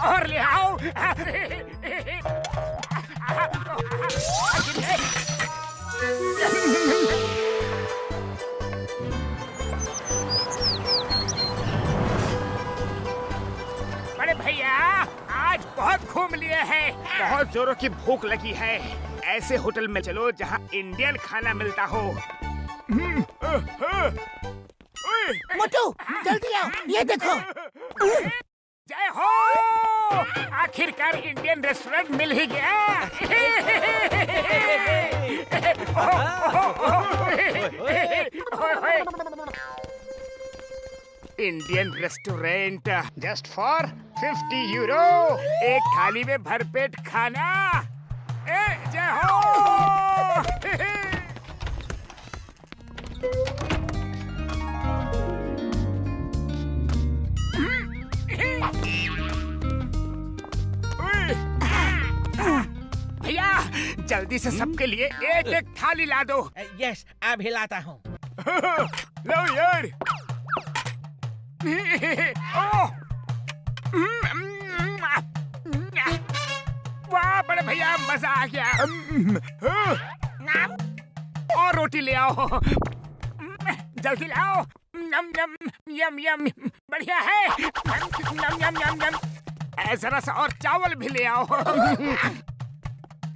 और ले आओ। बड़े भैया आज बहुत घूम लिए हैं, बहुत जोरों की भूख लगी है। ऐसे होटल में चलो जहाँ इंडियन खाना मिलता हो। मोटू जल्दी आओ, ये देखो। जय हो, आखिरकार इंडियन रेस्टोरेंट मिल ही गया। Indian restaurant just for 50 euro, एक थाली में भरपेट खाना। जय हो। भैया जल्दी से सबके लिए एक एक थाली ला दो। यस, अभी लाता हूँ। लो यार। वाह बड़े भैया मजा आ गया। और रोटी ले आओ, जल्दी लाओ। यम यम यम यम, बढ़िया है। यम यम यम यम, जरा सा और चावल भी ले आओ।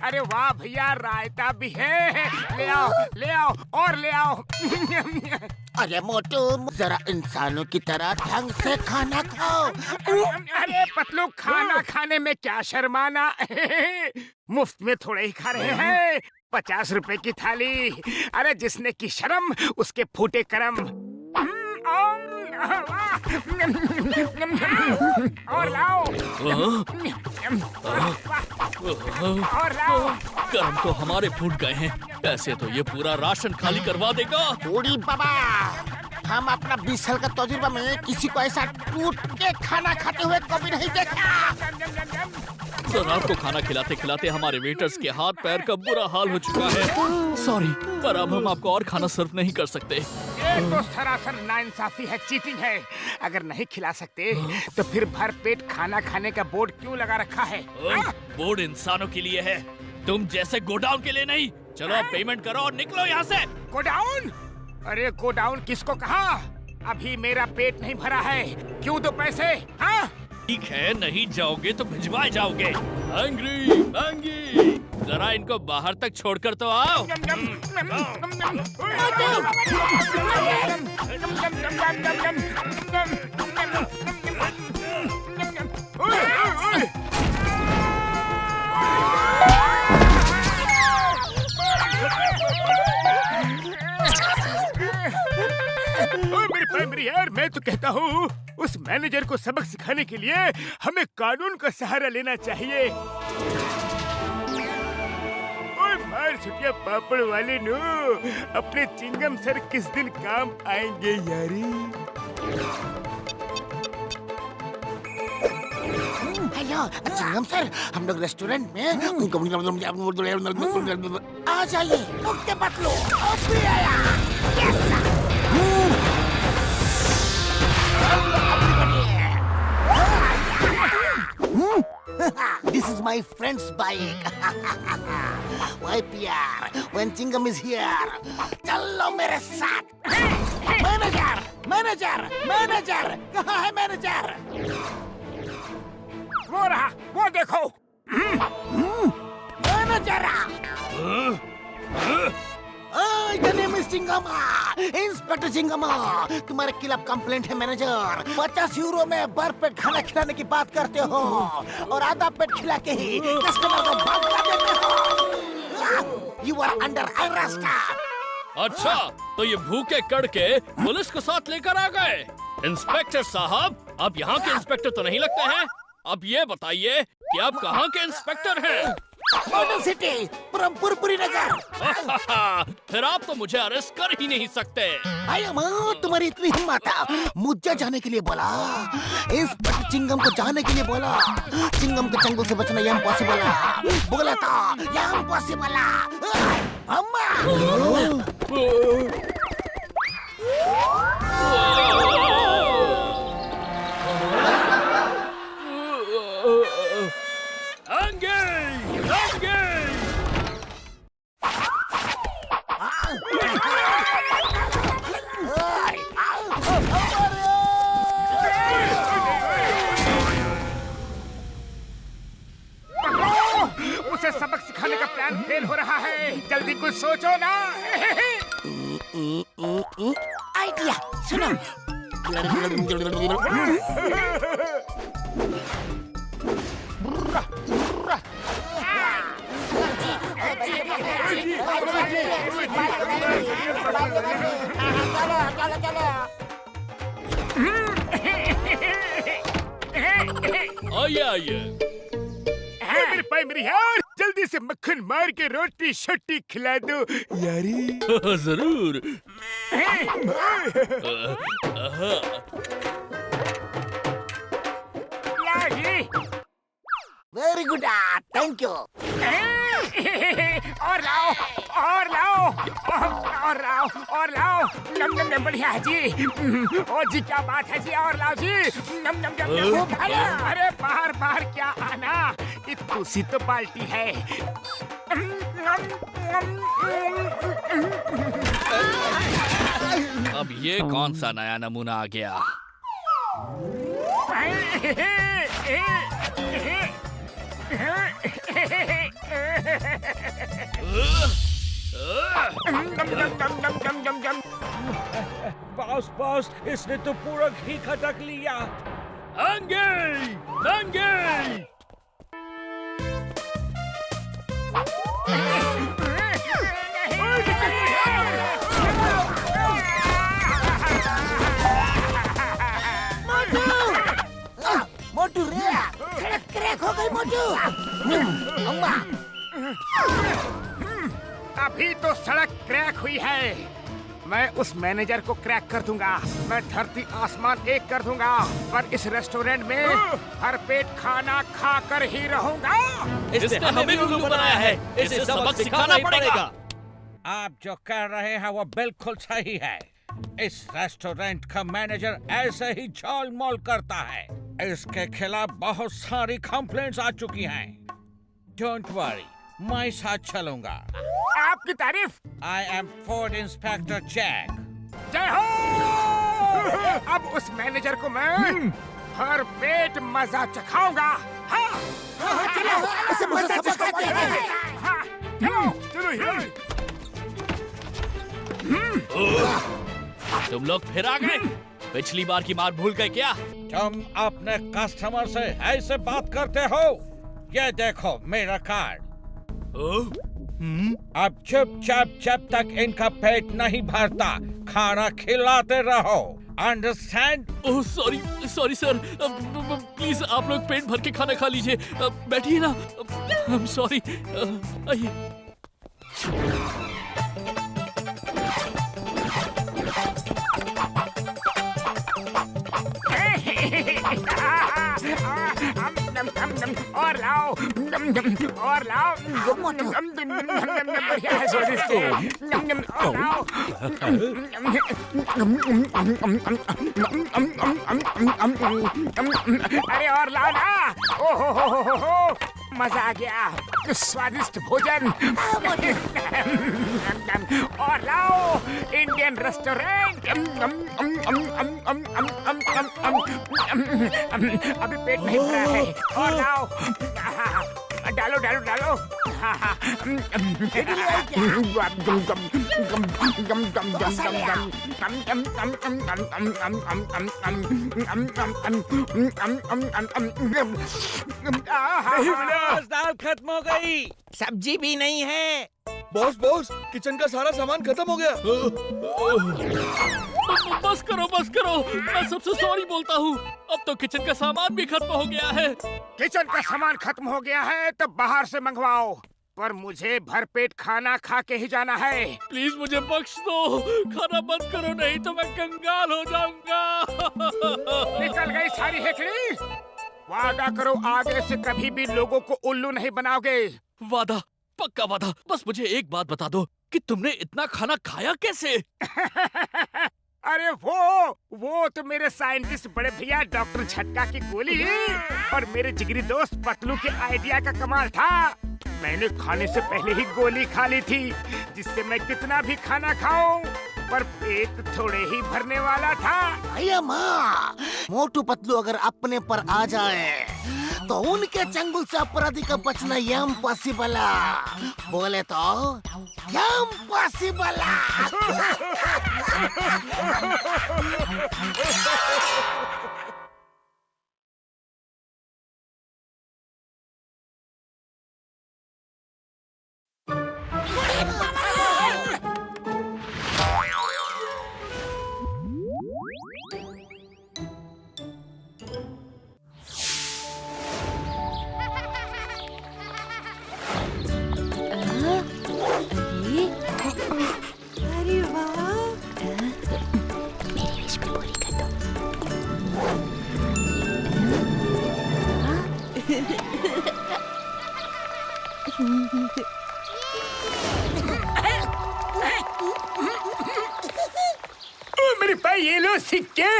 अरे वाह भैया रायता भी है, ले आओ ले आओ और ले आओ। अरे मोटू जरा इंसानों की तरह ढंग से खाना खाओ। अरे पतलू खाना खाने में क्या शर्माना। मुफ्त में थोड़े ही खा रहे हैं। 50 रुपए की थाली, अरे जिसने की शर्म उसके फूटे करम। और लाओ और लाओ। कर्म तो हमारे फूट गए हैं, ऐसे तो ये पूरा राशन खाली करवा देगा। बूढ़ी बाबा, हम अपना 20 साल का तजुर्बा में किसी को ऐसा टूट के खाना खाते हुए कभी नहीं देखा। सर आपको खाना खिलाते खिलाते हमारे वेटर्स के हाथ पैर का बुरा हाल हो चुका है। सॉरी, पर अब हम आपको और खाना सर्व नहीं कर सकते। ये तो सरासर नाइंसाफी है, चीटिंग है। अगर नहीं खिला सकते तो फिर भर पेट खाना खाने का बोर्ड क्यों लगा रखा है? बोर्ड इंसानों के लिए है, तुम जैसे गोडाउन के लिए नहीं। चलो अब पेमेंट करो और निकलो यहाँ से। गोडाउन? अरे गोडाउन किसको कहा? अभी मेरा पेट नहीं भरा है, क्यों दो पैसे? हाँ? ठीक है, नहीं जाओगे तो भिजवाए जाओगे। एंग्री मैंगी, जरा इनको बाहर तक छोड़कर तो आओ। मेरी यार, मैं तो कहता हूँ उस मैनेजर को सबक सिखाने के लिए हमें कानून का सहारा लेना चाहिए। मार छुटिया पापड़ वाले नो, अपने चिंगम सर किस दिन काम आएंगे यारी। हेलो चिंगम सर, हम लोग रेस्टोरेंट में आ जाइए। मुक्के पतलू अभी आया। Yes sir. This is my friend's bike. Why PR? When Chingam is here, चलो मेरे साथ। मैनेजर, मैनेजर, मैनेजर, कहाँ है मैनेजर? वो रहा, वो देखो। Manager. The name is Chingma, inspector Chingma. तुम्हारे खिलाफ कंप्लेंट है मैनेजर। 50 यूरो में भर पेट खाना खिलाने की बात करते हो और आधा पेट खिला के ही कस्टमर को भगा देते हो। You are under arrest। अच्छा, तो ये भूखे कड़के पुलिस को साथ लेकर आ गए। इंस्पेक्टर साहब, आप यहाँ के इंस्पेक्टर तो नहीं लगते हैं। अब ये बताइए कि आप कहाँ के इंस्पेक्टर हैं? मॉडर्न सिटी, पुरपुरी नगर। फिर आप तो मुझे अरेस्ट कर ही नहीं सकते। तुम्हारी इतनी हिम्मत है, मुझे जाने के लिए बोला। इंस्पेक्टर चिंगम को जाने के लिए बोला। चिंगम के चंगुल से बचना इम्पॉसिबल है। बोला था इम्पॉसिबल है। आइडिया सुनो। आइए आइए। मेरे भाई मेरी यार, जल्दी से मक्खन मार के रोटी शट्टी खिला दो यारी। जरूर। Very good, thank you. और लाओ और लाओ और लाओ और लाओ। नम नम नम, बढ़िया है जी। और जी क्या बात है जी, और लाओ जी। नम नम नम नम। अरे बाहर बाहर क्या आना, ये तुसी तो पार्टी है। अब ये कौन सा नया नमूना आ गया? बॉस बॉस, इसने तो पूरा घी खटक लिया। अंगे अंगे। मोटू रे, सड़क क्रैक हो गई मोटू। अम्मा, अभी तो सड़क क्रैक हुई है, मैं उस मैनेजर को क्रैक कर दूंगा। मैं धरती आसमान एक कर दूंगा, पर इस रेस्टोरेंट में भरपेट खाना खाकर ही रहूंगा। इसने हमें उल्लू बनाया है, इसे सबक सिखाना पड़ेगा। आप जो कह रहे हैं वो बिल्कुल सही है। इस रेस्टोरेंट का मैनेजर ऐसे ही झोल-मोल करता है। इसके खिलाफ बहुत सारी कंप्लेंट्स आ चुकी हैं। डोंट वरी, मैं साथ चलूंगा। आपकी तारीफ। I am food inspector Jack. जय हो। अब उस मैनेजर को मैं हर पेट मजा चखाऊंगा। हाँ चलो, इसे मजा सिखाते हैं। हाँ, चलो चलो। तुम लोग फिर आ गए? पिछली बार की मार भूल गए क्या? तुम अपने कस्टमर से ऐसे बात करते हो? ये देखो मेरा कार्ड। अब चुपचाप जब तक इनका पेट नहीं भरता खाना खिलाते रहो। Understand? Oh sorry sorry sir, please आप लोग पेट भर के खाना खा लीजिए। बैठिए ना। I am sorry. आइए। और लाओ और लाओ। बढ़िया है, स्वादिष्ट है। और लाओ। अरे और लाओ ना। ओहो मजा आ गया, स्वादिष्ट भोजन। और लाओ, इंडियन रेस्टोरेंट। अभी पेट नहीं भरा है। और लाओ, डालो डालो डालो। दाल खत्म हो गई, सब्जी भी नहीं है। बॉस बॉस, किचन का सारा सामान खत्म हो गया। बस करो, मैं सबसे सॉरी बोलता हूँ। अब तो किचन का सामान भी खत्म हो गया है। किचन का सामान खत्म हो गया है तो बाहर से मंगवाओ, पर मुझे भरपेट खाना खा के ही जाना है। प्लीज मुझे बख्श दो, खाना बंद करो नहीं तो मैं कंगाल हो जाऊंगा। निकल गई सारी हेकड़ी। वादा करो आगे से कभी भी लोगों को उल्लू नहीं बनाओगे। वादा, पक्का वादा। बस मुझे एक बात बता दो कि तुमने इतना खाना खाया कैसे? अरे वो तो मेरे साइंटिस्ट बड़े भैया डॉक्टर झटका की गोली और मेरे जिगरी दोस्त पतलू के आइडिया का कमाल था। मैंने खाने से पहले ही गोली खा ली थी, जिससे मैं कितना भी खाना खाऊं पर पेट थोड़े ही भरने वाला था। भैया माँ, मोटू पतलू अगर अपने पर आ जाए तो उनके चंगुल से अपराधी का बचना इम्पॉसिबल है। बोले तो इम्पॉसिबल है। अरे वाह, मेरी विश भी पूरी कर दो। मेरे भाई ये लो सिक्के,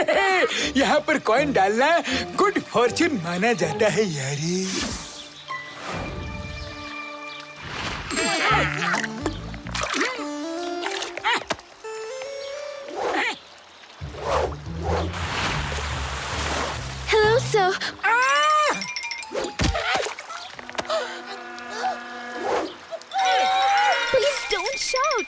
यहाँ पर कॉइन डालना गुड फॉर्चून माना जाता है यारी। Hello sir. Please don't shout.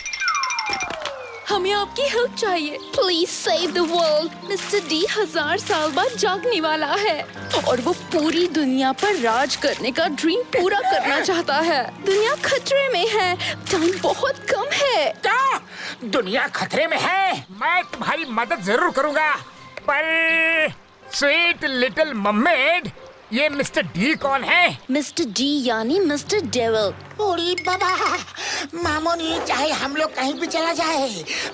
हमें आपकी हेल्प चाहिए। Please save the world. Mister D 1000 साल बाद जागने वाला है और वो पूरी दुनिया पर राज करने का ड्रीम पूरा करना चाहता है। दुनिया खतरे में है, टाइम बहुत कम है। क्या दुनिया खतरे में है? मैं तुम्हारी मदद जरूर करूंगा, पर स्वीट लिटिल मर्मेड, ये मिस्टर डी कौन है? मिस्टर डी यानी मिस्टर डेविल। ओरी बाबा, मामूनी चाहे हम लोग कहीं भी चला जाए,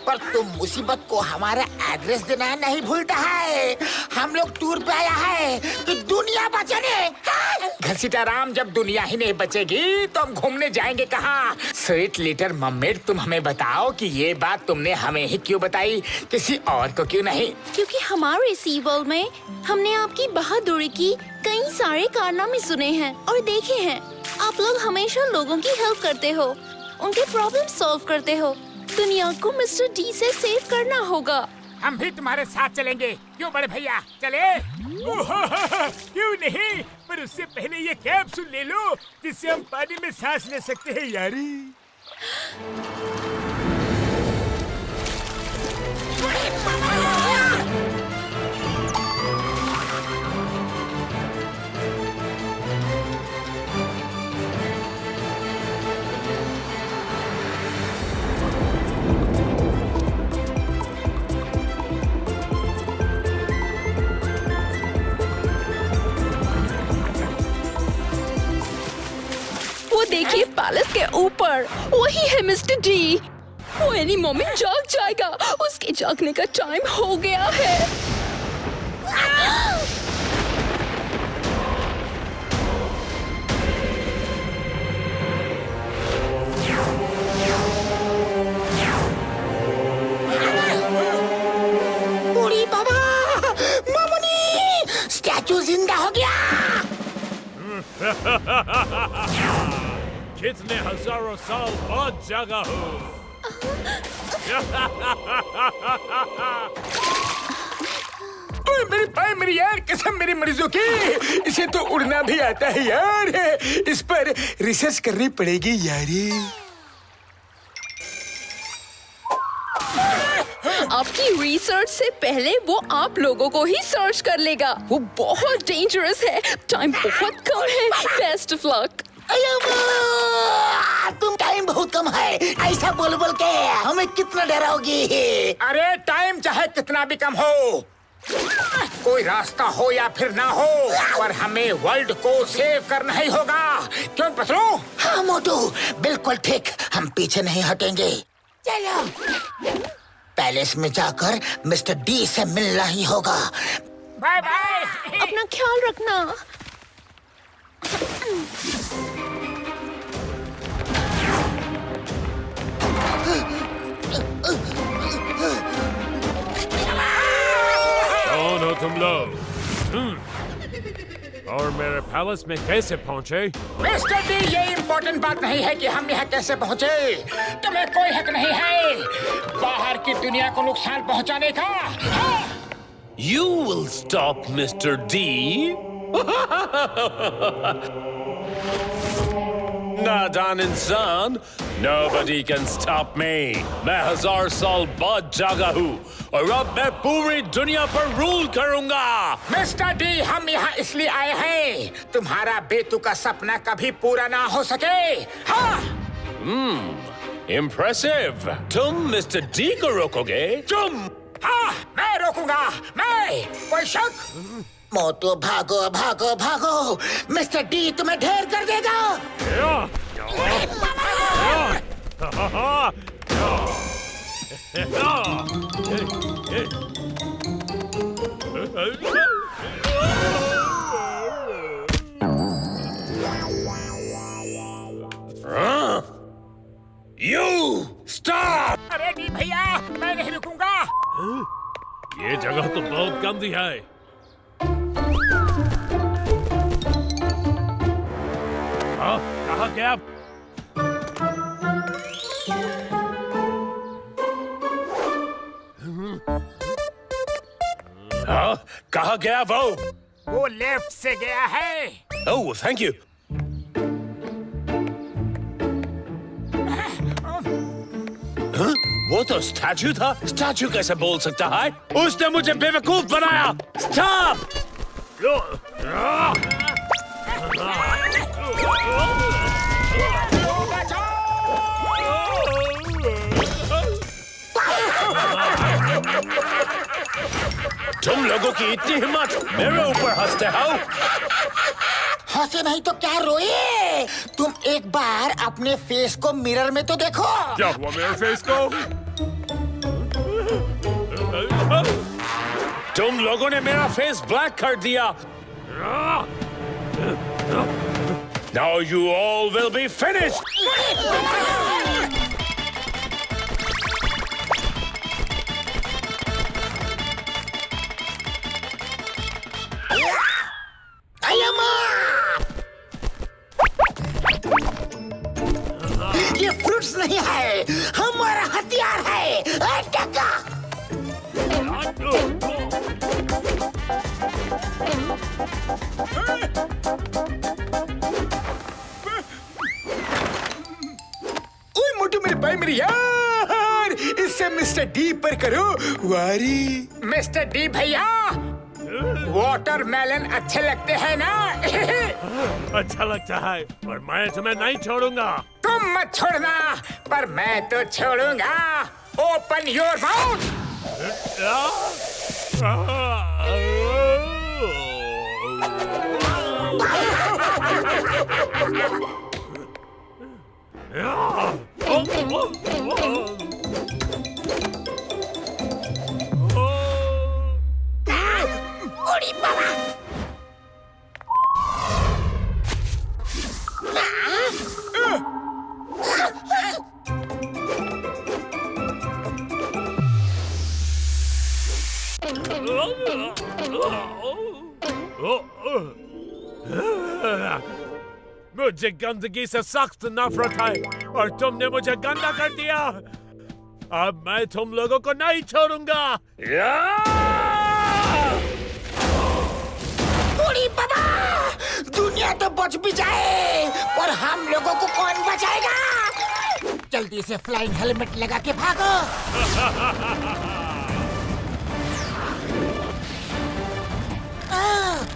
पर तुम मुसीबत को हमारा एड्रेस देना नहीं भूलता है। हम लोग टूर पे आया है कि दुनिया बचाने। घसीटा राम, जब दुनिया ही नहीं बचेगी तो हम घूमने जाएंगे कहाँ? स्वीट लिटिल मर्मेड, तुम हमें बताओ कि ये बात तुमने हमें ही क्यों बताई, किसी और को क्यों नहीं? क्योंकि हमारे सी वर्ल्ड में हमने आपकी बहादुरी की कई सारे कारनामे सुने हैं और देखे हैं। आप लोग हमेशा लोगों की हेल्प करते हो, उनके प्रॉब्लम सॉल्व करते हो। दुनिया को मिस्टर डी से सेव करना होगा। हम भी तुम्हारे साथ चलेंगे, क्यों बड़े भैया? चले? क्यों नहीं, पर उससे पहले ये कैप्सूल ले लो जिससे हम पानी में सांस ले सकते हैं यारी। वो देखिए पैलेस के ऊपर, वही है मिस्टर डी। वो एनी मोमेंट जाग जाएगा। उसके जागने का टाइम हो गया है। ओरी बाबा, मामूनी स्टैचू जिंदा हो गया। कितने हजारों साल बाद जागा हूँ। मेरे भाई, मेरी यार कसम मेरी मरीजों की, इसे तो उड़ना भी आता है यार। इस पर रिसर्च करनी पड़ेगी यारी। आपकी रिसर्च से पहले वो आप लोगों को ही सर्च कर लेगा। वो बहुत डेंजरस है, टाइम बहुत कम है। Best of luck. तुम टाइम बहुत कम है, ऐसा बोल बोल के हमें कितना डराओगी? अरे टाइम चाहे कितना भी कम हो, कोई रास्ता हो या फिर ना हो, पर हमें वर्ल्ड को सेव करना ही होगा। क्यों पसलू? हाँ मोटू, बिल्कुल ठीक। हम पीछे नहीं हटेंगे। चलो पैलेस में जाकर मिस्टर डी से मिलना ही होगा। Bye bye. अपना ख्याल रखना। कौन हो तुम लोग? और मेरे पैलेस में कैसे पहुंचे? मिस्टर डी, ये इम्पोर्टेंट बात नहीं है कि हम यहाँ कैसे पहुँचे। तुम्हें कोई हक नहीं है बाहर की दुनिया को नुकसान पहुँचाने का। You will stop Mr. D? नादान इंसान, nobody can stop me. मैं 1000 साल बाद जागा हूँ और अब मैं पूरी दुनिया पर रूल करूँगा। मिस्टर डी, हम यहाँ इसलिए आए हैं तुम्हारा बेतु का सपना कभी पूरा ना हो सके। हाँ। Impressive. तुम मिस्टर डी को रोकोगे? तुम? हाँ, मैं रोकूंगा। मैं। कोई शक? मोटू भागो भागो भागो, मिस्टर डी तुम्हें ढेर कर देगा। You stop! अरे डी भैया, मैं नहीं रुकूंगा। ये जगह तो बहुत गंदी है। हाँ, कहाँ गया? हाँ, कहाँ गया वो? वो लेफ्ट से गया है। Oh, thank you. हाँ? वो तो स्टैचू था। स्टैचू कैसे बोल सकता है? उसने मुझे बेवकूफ बनाया। Stop! तुम लोगों की इतनी हिम्मत, मेरे ऊपर हंसते हो? हंसे नहीं तो क्या रोए? तुम एक बार अपने फेस को मिरर में तो देखो। क्या हुआ मेरे फेस को? तुम लोगों ने मेरा फेस ब्लैक कर दिया। Now you all will be finished. ये फ्रूट्स नहीं है, हमारा हथियार है। टका। ओए मोटू मेरे भाई मेरे यार, इससे मिस्टर डी पर करो वारी। मिस्टर डी भैया, वाटरमेलन अच्छे लगते हैं ना? अच्छा लगता है, पर मैं तुम्हें नहीं छोड़ूंगा। तुम मत छोड़ना, पर मैं तो छोड़ूंगा। Open your mouth. ओड़ी बाबा। मुझे गंदगी से सख्त नफरत है और तुमने मुझे गंदा कर दिया। अब मैं तुम लोगों को नहीं छोड़ूंगा। ओड़ी बाबा, दुनिया तो बच भी जाए, पर हम लोगों को कौन बचाएगा? जल्दी से फ्लाइंग हेलमेट लगा के भागो।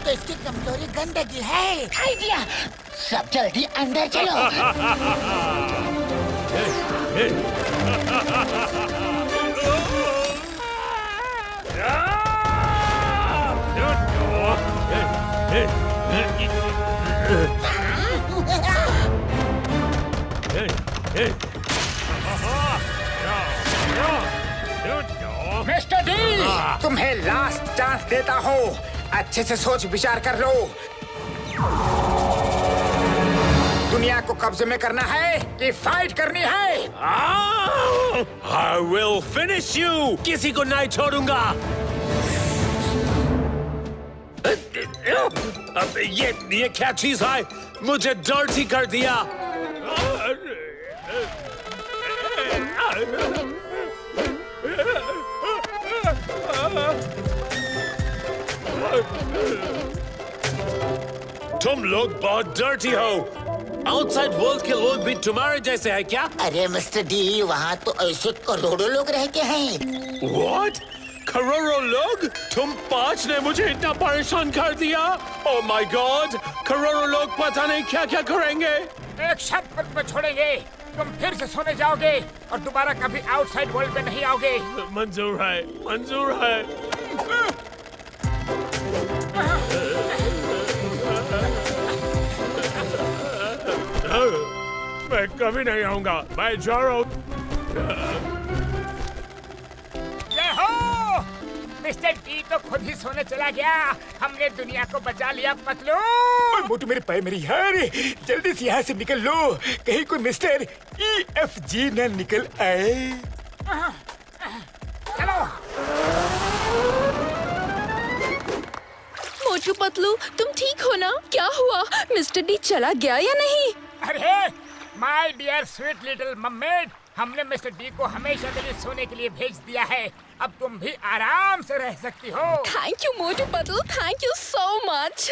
तो इसकी कमजोरी गंदगी है। आइडिया, सब जल्दी अंदर चलो। मिस्टर डी, तुम्हें लास्ट चांस देता हूँ। अच्छे से सोच विचार कर लो। दुनिया को कब्जे में करना है कि फाइट करनी है? I will finish you. किसी को नहीं छोड़ूंगा। ये क्या चीज है? मुझे डर्टी कर दिया। तुम लोग बहुत डर्टी हो। आउटसाइड वर्ल्ड के लोग भी तुम्हारे जैसे हैं क्या? अरे मिस्टर डी, वहाँ तो ऐसे करोड़ों लोग रहते हैं। What? करोड़ों लोग? तुम 5 ने मुझे इतना परेशान कर दिया। Oh my God! करोड़ों लोग पता नहीं क्या क्या करेंगे। एक शर्त पर छोड़ेंगे, तुम फिर से सोने जाओगे और दोबारा कभी आउटसाइड वर्ल्ड में नहीं आओगे। मंजूर है, मंजूर है। मैं कभी नहीं आऊंगा, मैं जा रहा हूँ। जय हो! मिस्टर डी तो खुद ही सोने चला गया। हमने दुनिया को बचा लिया पतलू। मोटू मेरे पैर मेरी यार, जल्दी से यहाँ से निकल लो, कहीं कोई मिस्टर EFG न निकल आए। चलो। मोटू पतलू, तुम ठीक हो ना? क्या हुआ? मिस्टर डी चला गया या नहीं? अरे माय डियर स्वीट लिटिल मम्मेड, हमने मिस्टर डी को हमेशा के लिए सोने के लिए भेज दिया है। अब तुम भी आराम से रह सकती हो। Thank you Motu Patlu, thank you so much.